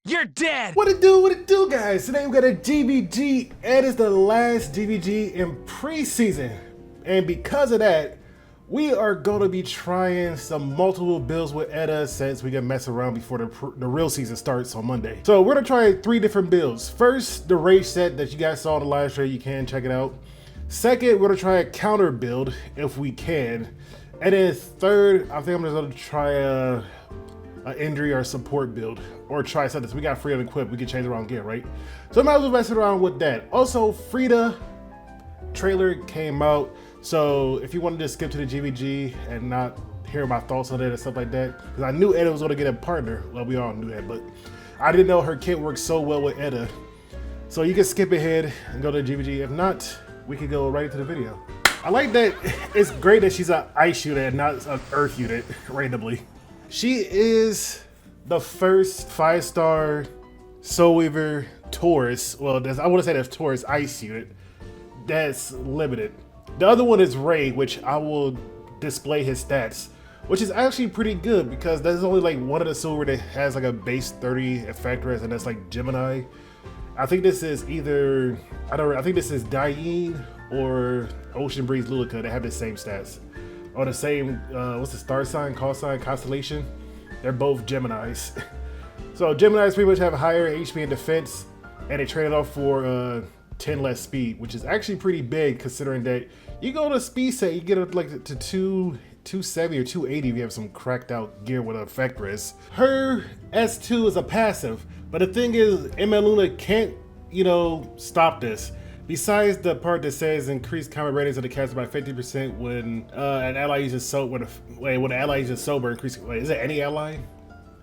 You're dead! What it do, guys? Today we got a GVG, and it's the last GVG in preseason. And because of that, we are going to be trying some multiple builds with Eda since we can mess around before the real season starts on Monday. So we're going to try 3 different builds. First, the Rage set that you guys saw in the live stream, you can check it out. Second, we're going to try a counter build if we can. And then third, I think I'm just going to try an injury or support build, or try something. So we got Frida equipped, we can change around gear, right? So I might as well mess around with that. Also, Frida trailer came out, so if you wanted to skip to the GVG and not hear my thoughts on it and stuff like that, because I knew Eda was going to get a partner. Well, we all knew that, but I didn't know her kit works so well with Eda. So you can skip ahead and go to the GVG. If not, we could go right into the video. I like that it's great that she's an ice unit and not an earth unit randomly. She is the first 5-star Soul Weaver Taurus. Well, I want to say that's Taurus ice unit that's limited. The other one is Ray, which I will display his stats, which is actually pretty good because there's only like one of the silver that has like a base 30 effectress, and that's like Gemini. I think this is either, I think this is Diane or Ocean Breeze Lulica that have the same stats. Or the same, what's the star sign, call sign, constellation? They're both Geminis. So Geminis pretty much have higher HP and defense, and they trade it off for 10 less speed, which is actually pretty big considering that you go to speed set, you get up like to 270 or 280 if you have some cracked out gear with an effectress. Her S2 is a passive, but the thing is, ML Luna can't, stop this. Besides the part that says increase combat ratings of the caster by 50% when an ally uses soap, when an ally uses sober, increase. Wait, is it any ally?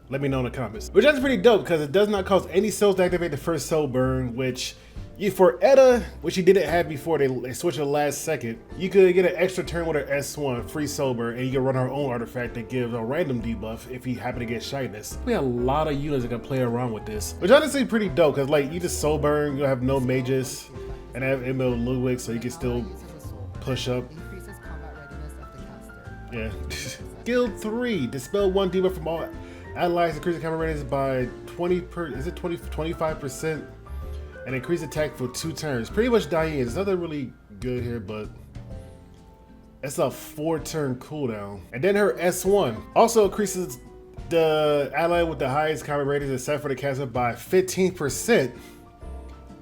Let me know in the comments. Which that's pretty dope because it does not cost any souls to activate the first soul burn, which for Eda, which you didn't have before they switched the last second, you could get an extra turn with her S1, free soul burn, and you can run her own artifact that gives a random debuff if you happen to get shyness. We have a lot of units that can play around with this, which honestly pretty dope because like you just soul burn, you'll have no mages, and have ML Ludwig, so you can still push up. Yeah. Skill 3, dispel 1 debuff from all allies, increase the combat ratings by 25%, and increase attack for 2 turns. Pretty much Diane. There's nothing really good here, but it's a 4-turn cooldown. And then her S1 also increases the ally with the highest combat ratings except for the caster by 15%.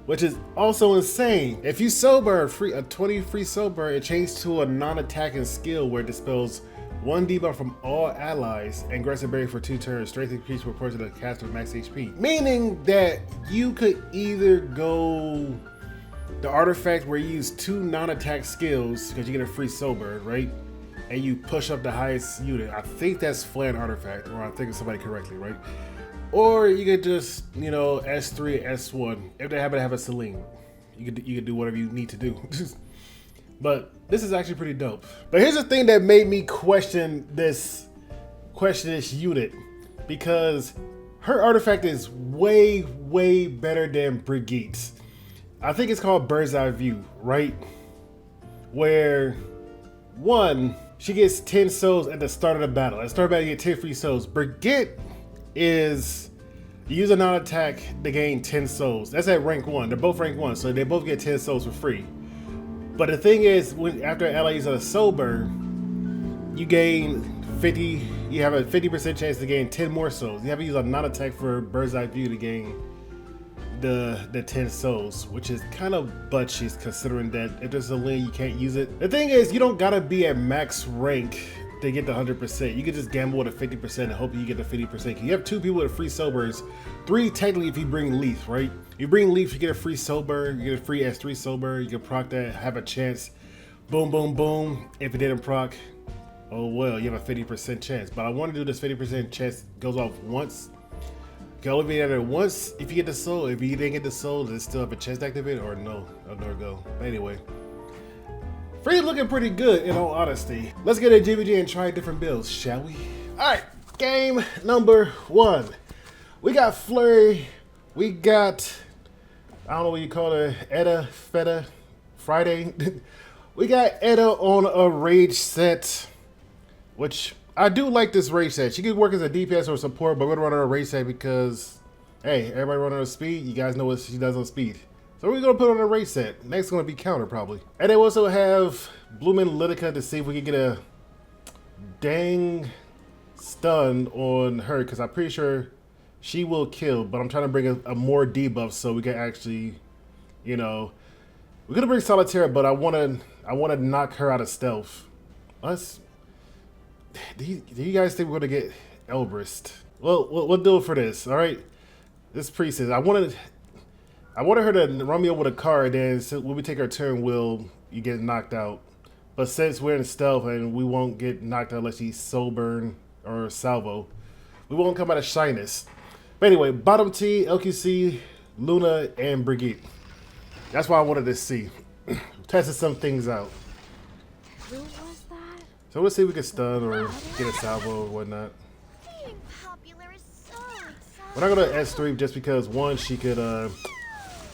Which is also insane. If you soul burn a 20 free soul burn, it changes to a non-attacking skill where it dispels 1 debuff from all allies and grants a berry for 2 turns. Strength increase proportion to the caster with max HP. Meaning that you could either go the artifact where you use 2 non-attack skills because you get a free soul burn, right? And you push up the highest unit. I think that's Flan artifact, or I'm thinking somebody correctly, right? Or you could just, S3, S1. If they happen to have a Celine, you could do whatever you need to do. But this is actually pretty dope. But here's the thing that made me question this unit, because her artifact is way, way better than Brigitte's. I think it's called Bird's Eye View, right? Where 1, she gets 10 souls at the start of the battle. At the start of the battle, you get 10 free souls. Brigitte is, you use a non-attack to gain 10 souls. That's at rank 1. They're both rank 1, so they both get 10 souls for free. But the thing is, after an ally uses a soul burn, you gain 50. You have a 50% chance to gain 10 more souls. You have to use a non-attack for Bird's Eye View to gain the 10 souls, which is kind of butt cheeks considering that if there's a lane you can't use it. The thing is, you don't gotta be at max rank to get the 100%. You can just gamble with a 50% and hope you get the 50%. You have 2 people with free soul burns, 3 technically if you bring Leaf, right? You bring Leaf, you get a free soul burn, you get a free S3 soul burn, you can proc that, have a chance. Boom, boom, boom. If it didn't proc, oh well, you have a 50% chance. But I want to do this 50% chance goes off once. You can only be at it once if you get the soul. If you didn't get the soul, does it still have a chance to activate it or no? I'll never go. But anyway. Frida looking pretty good in all honesty. Let's get a GVG and try different builds, shall we? Alright, game number 1. We got Flurry. We got, I don't know what you call it, Eda, Feta, Friday. We got Eda on a Rage set, which I do like this Rage set. She could work as a DPS or support, but we're gonna run her a Rage set because Hey, everybody running on speed. You guys know what she does on speed. So we're going to put on a race set. Next is going to be counter, probably. And then we also have Bloomin' Litica to see if we can get a dang stun on her. Because I'm pretty sure she will kill. But I'm trying to bring a more debuff so we can actually, you know... We're going to bring Solitaire, but I want to knock her out of stealth. Do you guys think we're going to get Elbrist? Well, we'll do it for this, all right? This priestess, I wanted her to run me over the car, and then when we take our turn, you get knocked out. But since we're in stealth and we won't get knocked out unless she's soul burn or salvo, we won't come out of shyness. But anyway, bottom T, LQC, Luna, and Brigitte. That's why I wanted to see. Tested some things out. Who was that? So let's see if we can stun or get a salvo or whatnot. Being popular is so exciting. We're not gonna S3 just because one, she could her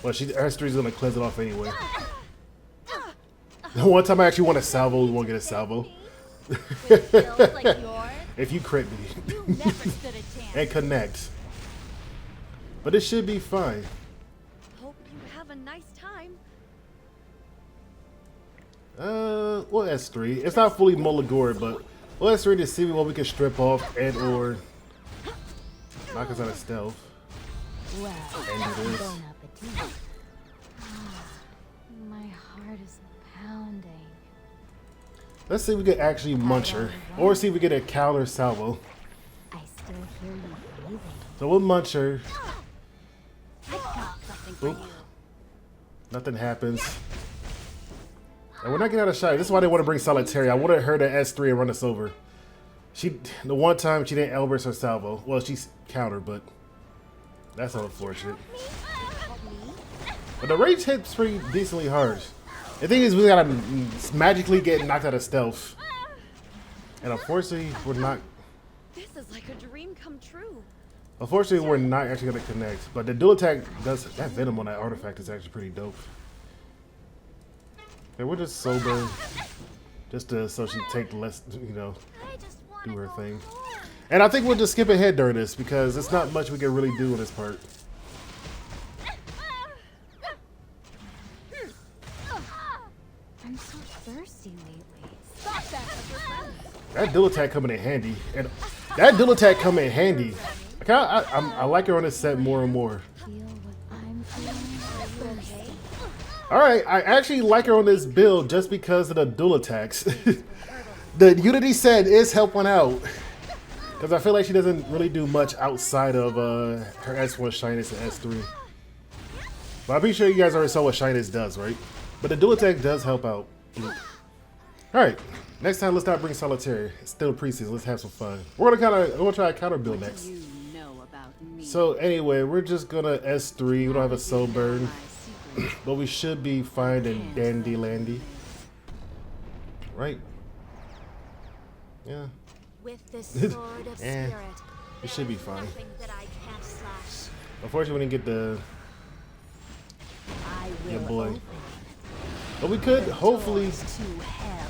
S3 is gonna cleanse it off anyway. The one time I actually want a salvo, we won't get a salvo. Like yours? If you crit me. You never stood a chance. And connect. But it should be fine. Hope you have a nice time. We'll S3. It's not fully Mulligore, but we'll S3 to see what we can strip off and or knock us out of stealth. Well, And do this. bon appetit. My heart is pounding. Let's see if we can actually munch her. Or see if we get a counter salvo. I still hear you breathing. So we'll munch her. I got something for Oop. you. Nothing happens. And we're not getting out of shot. This is why they want to bring Solitaire. I wanted her to S3 and run us over. The one time she didn't Elbrist or salvo. Well, she's counter, but that's unfortunate. But the rage hits pretty decently hard. The thing is, we gotta magically get knocked out of stealth. And unfortunately, we're not. This is like a dream come true. Unfortunately, we're not actually gonna connect. But the dual attack does. That venom on that artifact is actually pretty dope. And we're just sober, just so she take less, you know, I just want do to her go thing. home. And I think we'll just skip ahead during this because there's not much we can really do in this part. I'm so thirsty lately. Stop that with your friends. That dual attack coming in handy, and that dual attack coming in handy. I like her on this set more and more. Feel what I'm feeling? Okay. All right, I actually like her on this build just because of the dual attacks. The Unity set is helping out because I feel like she doesn't really do much outside of her S1 Shyness and S3. But I'm pretty sure you guys already saw what Shyness does, right? But the dual attack does help out. All right, next time let's not bring Solitaire. It's still preseason. Let's have some fun. We're gonna try a counter build next. You know about me. So anyway, we're just gonna S3. We don't have a soul burn. My secret. But we should be fine and dandy landy. Right? Yeah. With this sword of Eh, spirit, it should be there is fine. nothing that I can't slash. Unfortunately, we didn't get the I will your boy. open But we could hopefully doors to hell.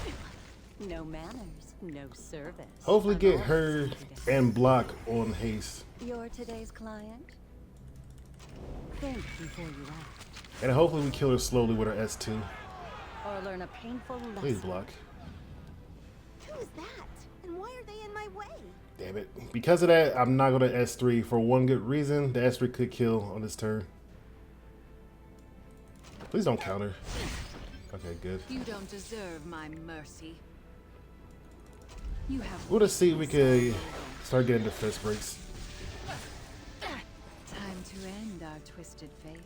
No manners, no service. hopefully get her and block on haste. You're today's client? Think before you act. And hopefully we kill her slowly with our S2. Or learn a painful lesson. Please block. Who is that? And why are they in my way? Damn it. Because of that, I'm not gonna S3 for one good reason. The S3 could kill on this turn. Please don't counter. Okay, good. You don't deserve my mercy. You have We'll just see if we could start getting defense breaks. time to end our twisted fate.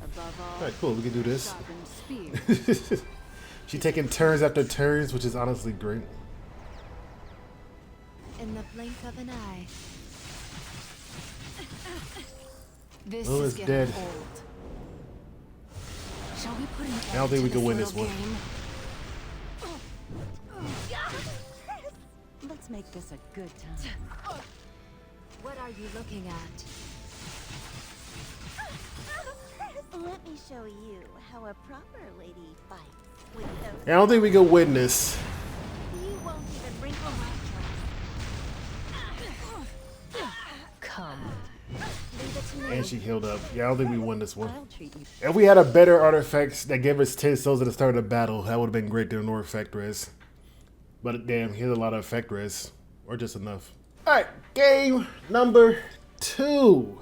Above all, Alright, cool. We can do this. sharpened spear. She's taking turns after turns, which is honestly great. In the blink of an eye. This Lou is is getting dead. old. Shall we put an I don't think we can win this one. Let's make this a good time. What are you looking at? Let me show you how a proper lady fights with those. I don't think we can win this. You won't even wrinkle my Come. Leave it to me. And she healed up. Yeah, I don't think we won this one. I'll treat you. If we had a better artifacts that gave us 10 souls at the start of the battle, that would have been great to ignore effect res. But damn, here's a lot of effect res. Or just enough. Alright, game number 2.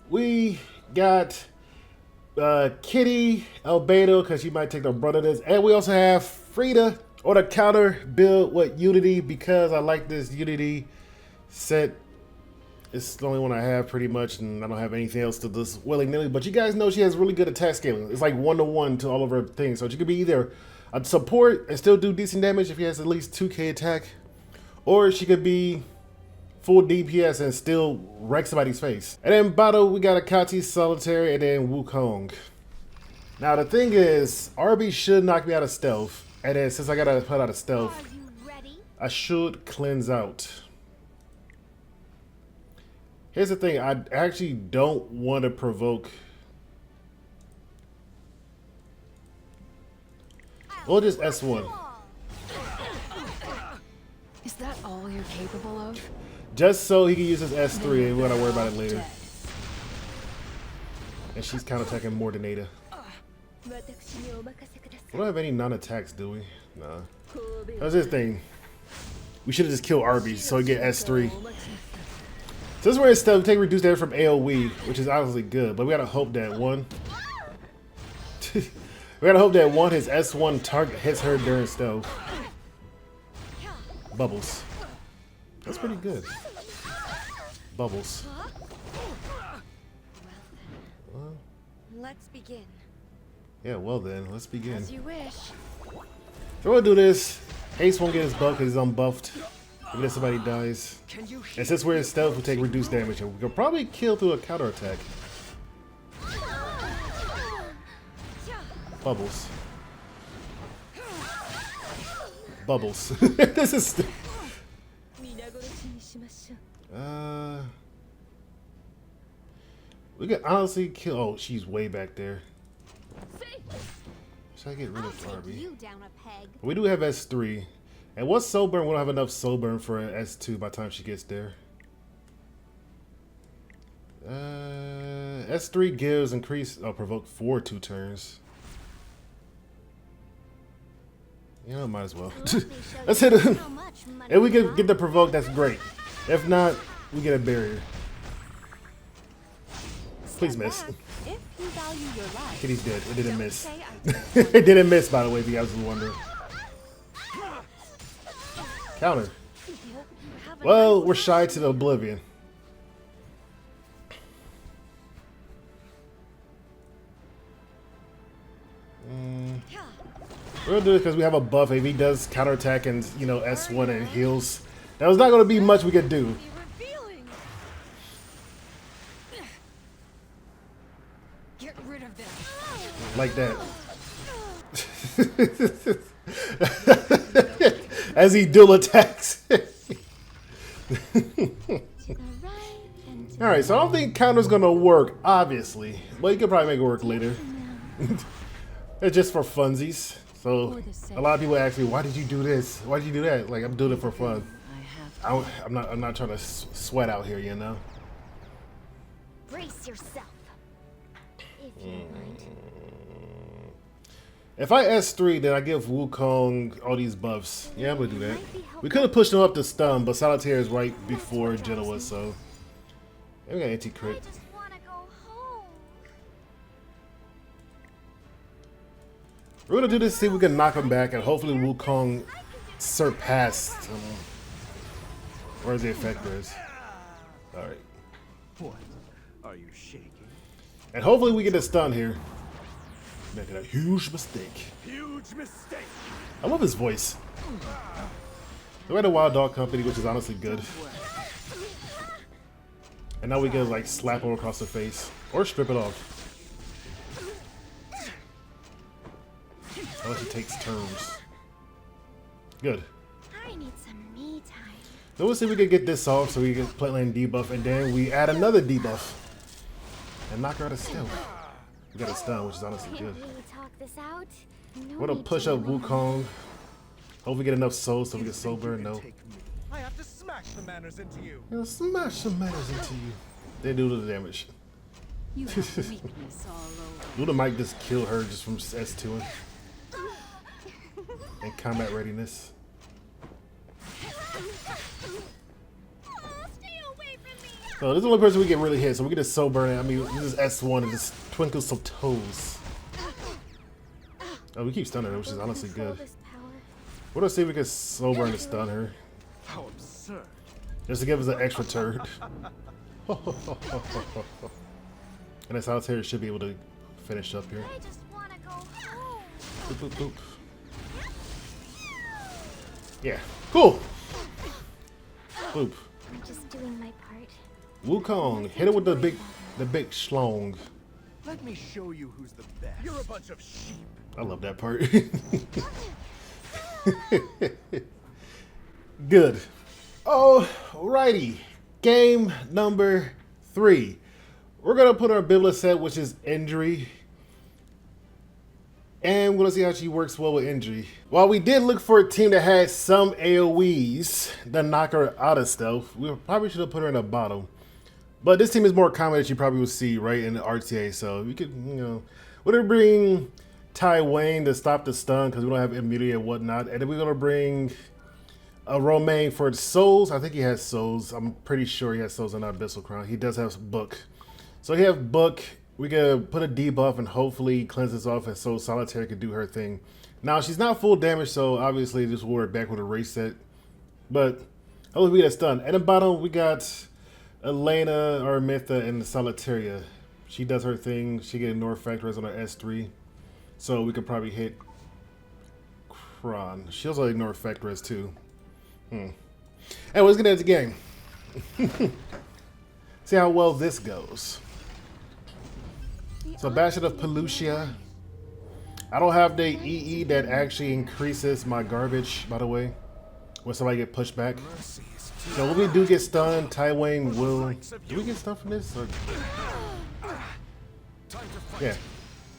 We got Kitty Albedo, because she might take the brunt of this. And we also have Frida on the counter build with Unity, because I like this Unity set. It's the only one I have pretty much, and I don't have anything else to this willy-nilly. But you guys know she has really good attack scaling. It's like 1-to-1 to all of her things. So she could be either a support and still do decent damage if he has at least 2k attack, or she could be full DPS and still wreck somebody's face. And then bottom we got Akati Solitary and then Wukong. Now the thing is, RB should knock me out of stealth, and then since I gotta put out of stealth, Are you ready? I should cleanse out. Here's the thing, I actually don't want to provoke. We'll just S1. Is that all you're capable of? Just so he can use his S3 and we gotta worry about it later. And she's counterattacking more than Eda. We don't have any non-attacks, do we? Nah. That's this thing. We should have just killed Arby so he get S3. Since we're in stealth, we take reduced damage from AoE, which is obviously good, but we gotta hope that one. We gotta hope that one, his S1 target hits her during stealth. Bubbles. That's pretty good. Bubbles. Let's begin. Yeah, well then, let's begin. As you wish. So we'll do this. Haste won't get his buff because he's unbuffed. Even if somebody dies. And since we're in stealth, we take reduced damage. And we can probably kill through a counterattack. Bubbles. Bubbles. This is... we could honestly kill... Oh, she's way back there. Should I get rid of Barbie? We do have S3. And what's soul burn? We don't have enough soul burn for an S2 by the time she gets there. S3 gives increase... Oh, provoke 4 2 turns. You know, might as well. Let's hit him. If we can get the provoke, that's great. If not, we get a barrier. Please miss. If you value your life. Kitty's dead. It didn't miss. It didn't miss, by the way, if you guys were wondering. Counter. Well, we're shy to the oblivion. We're gonna do it because we have a buff. If he does counterattack and, you know, S1 and heals, that was not gonna be much we could do. Get rid of them. Like that. As he dual attacks. Alright, so I don't think counter's gonna work, obviously. But you could probably make it work later. It's just for funsies. So a lot of people ask me, why did you do this? Why did you do that? Like, I'm doing it for fun. I'm not trying to sweat out here, you know? Brace yourself. If you would. If I S3, then I give Wukong all these buffs. Yeah, I'm gonna do that. We could have pushed him up to stun, but Solitaire is right before Genoa, so. And we got anti-crit. I just want to go home. We're gonna do this, see if we can knock him back, and hopefully Wukong surpassed where's the effect is. Alright. What? Are you shaking? And hopefully we get a stun here. Making a huge mistake. Huge mistake. I love his voice. We had a Wild Dog Company, which is honestly good. And now we can like slap him across the face. Or strip it off. Unless he takes turns. Good. I need some me time. So we'll see if we can get this off so we can play lane debuff, and then we add another debuff. And knock her out of stealth. We got a stun, which is honestly good. Can't really talk this out. No We're gonna need push to up run. Wukong. Hope we get enough souls so we get soul burn. No. I have to smash the manners into you. Smash some manners into you. They do the damage. You have weakness all over. Luna might just kill her just from S2 and combat readiness. So this is the only person we get really hit, so we get a soul burn. I mean, this is S1 and just twinkles some toes. Oh, we keep stunning her, which is honestly good. We're gonna see if we can soul burn to stun her. How absurd. Just to give us an extra turn. And this Solitaire should be able to finish up here. I just want to go home. Boop, boop, boop. Yeah, cool. Boop. I'm just doing my part. Wukong, hit it with the big schlong. Let me show you who's the best. You're a bunch of sheep. I love that part. Good. Alrighty. Game number 3. We're going to put our Bibla set, which is injury. And we're going to see how she works well with injury. While we did look for a team that had some AoEs that knock her out of stealth, we probably should have put her in the bottom. But this team is more common that you probably will see, right, in the RTA. So we could, you know, we're going to bring Tai Wayne to stop the stun because we don't have immunity and whatnot. And then we're going to bring a Romaine for souls. I think he has souls. I'm pretty sure he has souls on that Abyssal Crown. He does have book. So he have book. We could put a debuff and hopefully cleanse this off and so Solitaire could do her thing. Now she's not full damage, so obviously this will work back with a race set. But hopefully we get a stun. At the bottom we got Elena, Armitha, and Solitaria. She does her thing. She get a North Factor on her S3. So we could probably hit Kron. She also ignore Factor too. Hey, let's get into the game. See how well this goes. So Bastion of Pelusia. I don't have the EE that actually increases my garbage, by the way, when somebody get pushed back. So when we do get stunned, Tai Wayne will... Do we get stunned from this? Or... Yeah.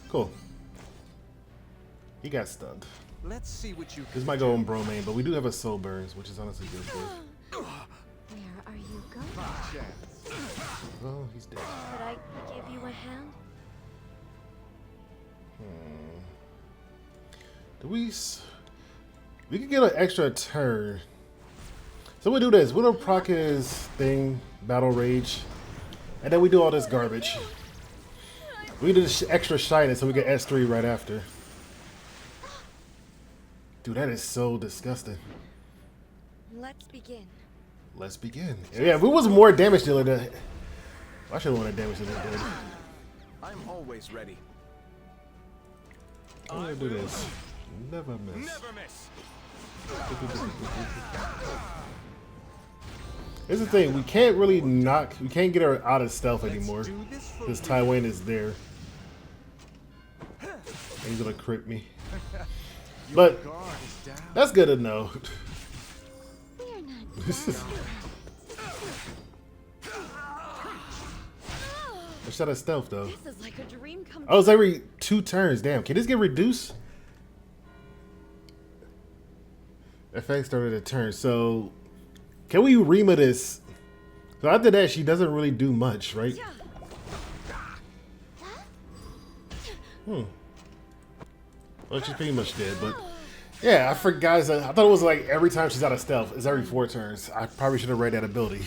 Cool. He got stunned. Let's see what you This might go on Bromane, but we do have a Soul Burns, which is honestly good for us. Where are you going? Oh, he's dead. Could I give you a hand? Do we could get an extra turn. So we do this. We'll proc his thing, Battle Rage, and then we do all this garbage. We do this extra shyness so we get S3 right after. Dude, that is so disgusting. Let's begin. Let's begin. Yeah, if it was more damage dealer than... I should have won a damage dealer did. I'm always ready. I'm gonna do this. Never miss. Never miss. Here's the thing, we can't really we can't get her out of stealth anymore. Because Tai Wayne is there. And he's gonna crit me. But that's good to know. We're not I shot a stealth though. This is like a dream come Oh, it's every 2 turns. Damn, can this get reduced? Effect started a turn. So can we Rima this? So after that, she doesn't really do much, right? Well, she's pretty much dead, but yeah, I forgot. I thought it was like every time she's out of stealth, it's every 4 turns. I probably should have read that ability.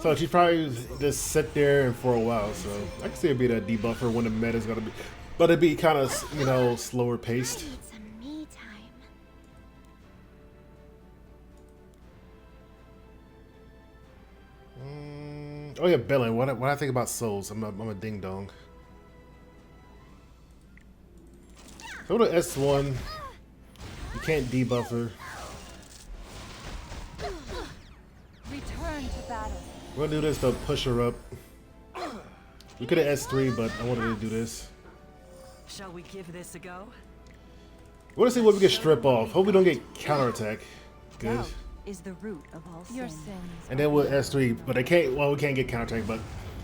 So she probably just sit there and for a while. So I can see it being a debuffer when the meta's gonna be, but it'd be kind of, you know, slower paced. need some me time. Oh yeah, Bellin. What I think about souls? I'm a ding dong. Go to S1. You can't debuff her. return to battle. We're gonna do this to push her up. We could have S3, but I wanted to do this. Shall we give this a go? We're gonna see what we can strip off. Hope we don't get counterattack. Good. Doubt is the root of all Your sin. sins. And then we'll S3, but they can't. Well, we can't get counterattack, but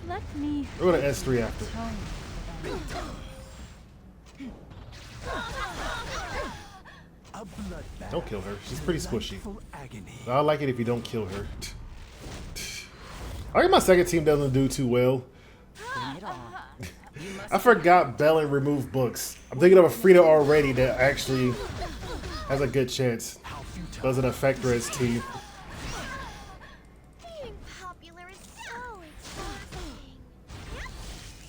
Let me we're gonna S3 after. tone A bloodbath. Don't kill her. She's pretty squishy. Full agony. I like it if you don't kill her. I think my second team doesn't do too well. Bring it on. I forgot Bellin removed books. I'm thinking of a Frida already that actually has a good chance. Doesn't affect her as T. Being popular is so exhausting.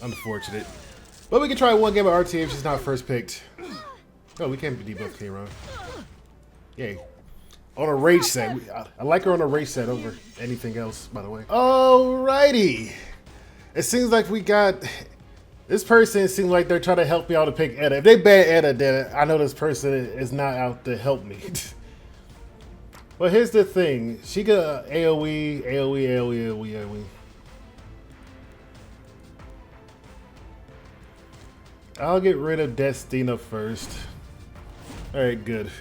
Unfortunate. But we can try one game of RTA if she's not first picked. Oh, we can't debuff K-Ron. Yay. On a rage set. I like her on a rage set over anything else, by the way. Alrighty. It seems like we got... This person seems like they're trying to help me out to pick Eda. If they ban Eda, then I know this person is not out to help me. But here's the thing. She got AoE, AoE, AoE, AoE, AoE. I'll get rid of Destina first. Alright, good.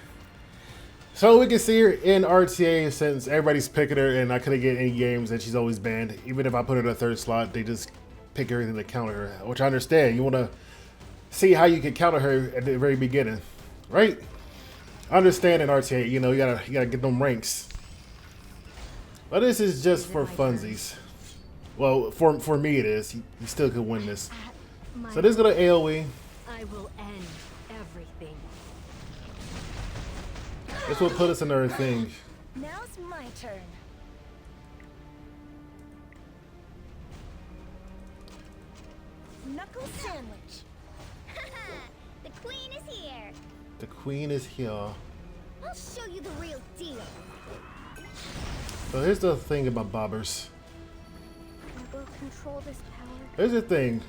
So we can see her in RTA since everybody's picking her and I couldn't get any games and she's always banned. Even if I put her in a third slot, they just pick everything to counter her, which I understand. You want to see how you can counter her at the very beginning, right? I understand in RTA, you know, you gotta get them ranks. But this is just for funsies. Well, for me it is. You still could win this. So this is gonna AoE. I will end everything. This will put us in our thing. Now's my turn. Knuckle sandwich. The queen is here. The queen is here. I'll show you the real deal. So here's the thing about bobbers. I will control this power. Here's the thing.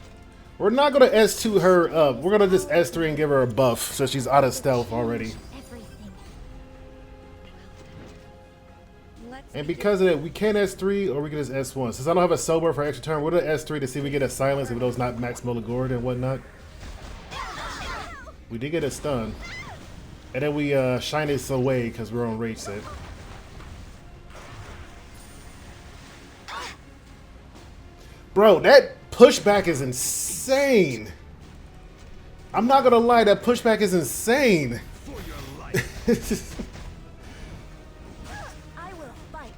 We're not gonna S2 her up. We're gonna just S3 and give her a buff so she's out of stealth already. Everything. And because of that, we can S3 or we can just S1. Since I don't have a sober for extra turn, we're gonna S3 to see if we get a silence if it's not Max Mulligord and whatnot. We did get a stun. And then we shine this away because we're on rage set. Bro, that pushback is insane. I'm not gonna lie, that pushback is insane. I will fight.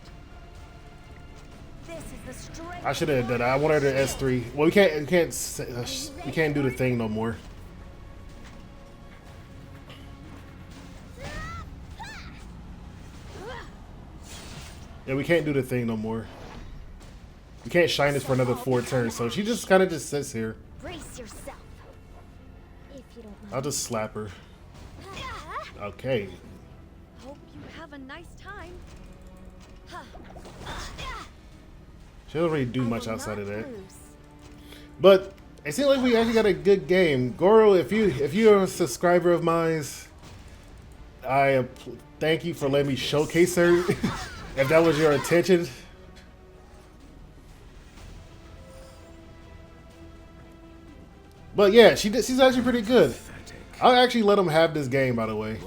This is the strength. I should have done that. I wanted her to S3. Well, we can't do the thing no more. Yeah, we can't do the thing no more. We can't shine this for another 4 turns, so she just kind of just sits here. Brace yourself. If you don't mind. I'll just slap her. Okay. Hope you have a nice time. She doesn't really do much outside of that. But it seems like we actually got a good game. Goro, if you're a subscriber of mine, I thank you for letting me showcase her. If that was your intention. But yeah, she's actually pretty good. I'll actually let him have this game, by the way.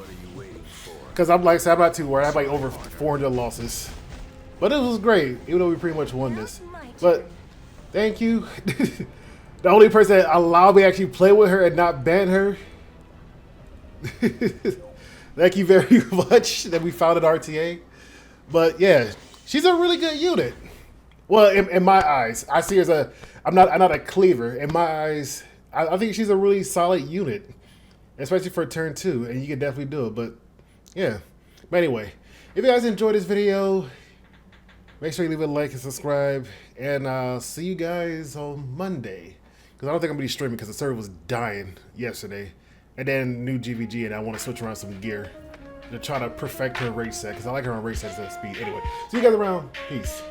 Because I'm like, I'm not too worried. I have like over 400 losses. But it was great, even though we pretty much won this. But thank you. The only person that allowed me to actually play with her and not ban her. Thank you very much that we found an RTA. But yeah, she's a really good unit. Well, in my eyes, I see her as a. I'm not a cleaver. In my eyes, I think she's a really solid unit, especially for turn 2, and you can definitely do it. But yeah. But anyway, if you guys enjoyed this video, make sure you leave a like and subscribe, and I'll see you guys on Monday. Because I don't think I'm gonna be streaming because the server was dying yesterday, and then new GVG, and I want to switch around some gear to try to perfect her race set because I like her on race set instead of speed. Anyway, see you guys around. Peace.